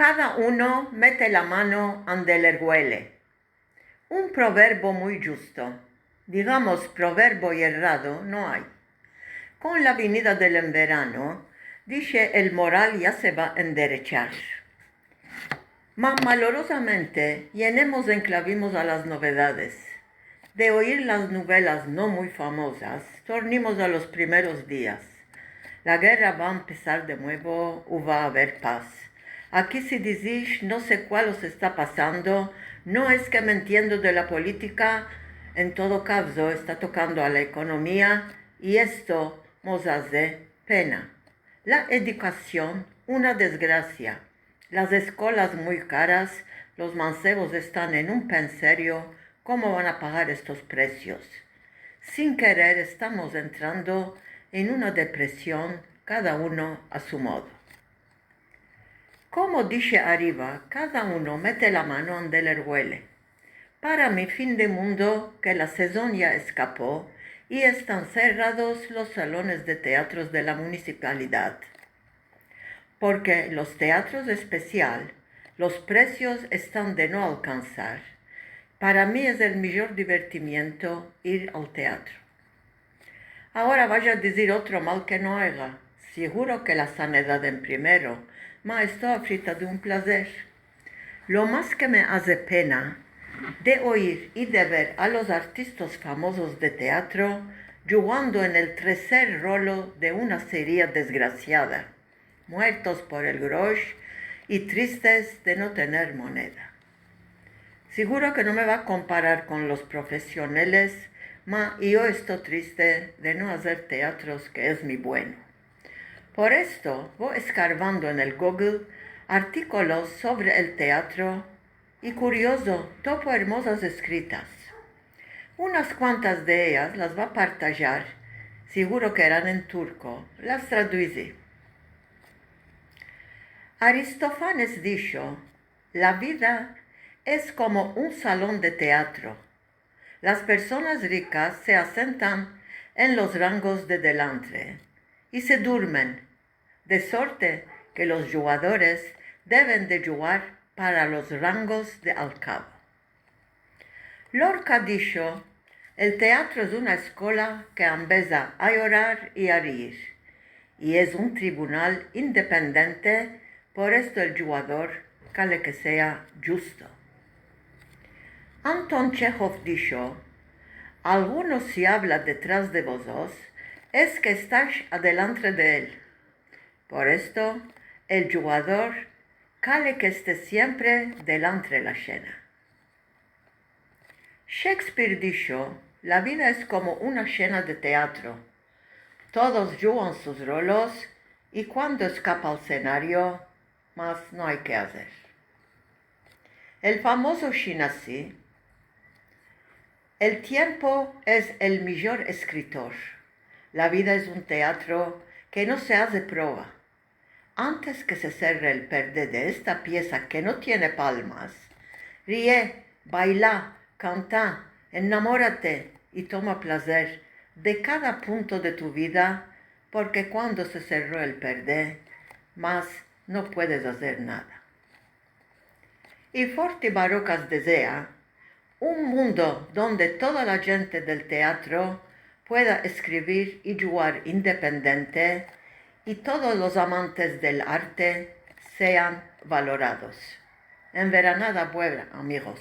Cada uno mete la mano donde le huele. Un proverbio muy justo. Digamos, proverbio y errado no hay. Con la venida del verano, dice el moral ya se va a enderechar. Mas malorosamente, llenemos enclavimos a las novedades. De oír las novelas no muy famosas, tornimos a los primeros días. La guerra va a empezar de nuevo o va a haber paz. Aquí si decís no sé cuál os está pasando, no es que me entiendo de la política, en todo caso está tocando a la economía y esto nos hace pena. La educación, una desgracia. Las escuelas muy caras, los mancebos están en un penserio, ¿cómo van a pagar estos precios? Sin querer estamos entrando en una depresión, cada uno a su modo. Como dice arriba, cada uno mete la mano donde le huele. Para mi fin de mundo, que la sazón ya escapó y están cerrados los salones de teatros de la municipalidad. Porque los teatros especial, los precios están de no alcanzar. Para mí es el mejor divertimiento ir al teatro. Ahora vaya a decir otro mal que no haga. Seguro que la sanidad en primero, mas estoy aflita de un placer. Lo más que me hace pena de oír y de ver a los artistas famosos de teatro jugando en el tercer rolo de una serie desgraciada, muertos por el grosh y tristes de no tener moneda. Seguro que no me va a comparar con los profesionales, mas yo estoy triste de no hacer teatros que es mi bueno. Por esto voy escarbando en el Google artículos sobre el teatro y curioso, topo hermosas escritas. Unas cuantas de ellas las va a partajar, seguro que eran en turco, las traducí. Aristófanes dijo, la vida es como un salón de teatro. Las personas ricas se asentan en los rangos de delante y se duermen, de suerte que los jugadores deben de jugar para los rangos de al cabo. Lorca dijo, el teatro es una escuela que empieza a llorar y a reír, y es un tribunal independiente, por esto el jugador quiere que sea justo. Anton Chekhov dijo, algunos si habla detrás de vosotros, es que estás adelante de él. Por esto, el jugador quiere que esté siempre delante de la escena. Shakespeare dijo, la vida es como una escena de teatro. Todos juegan sus roles y cuando escapa al escenario, más no hay que hacer. El famoso Shinasi, el tiempo es el mejor escritor. La vida es un teatro que no se hace prueba. Antes que se cierre el perde de esta pieza que no tiene palmas, ríe, baila, canta, enamórate y toma placer de cada punto de tu vida, porque cuando se cerró el perde, más no puedes hacer nada. Y Forti Barocas desea un mundo donde toda la gente del teatro pueda escribir y jugar independiente y todos los amantes del arte sean valorados. En veranada buena, amigos.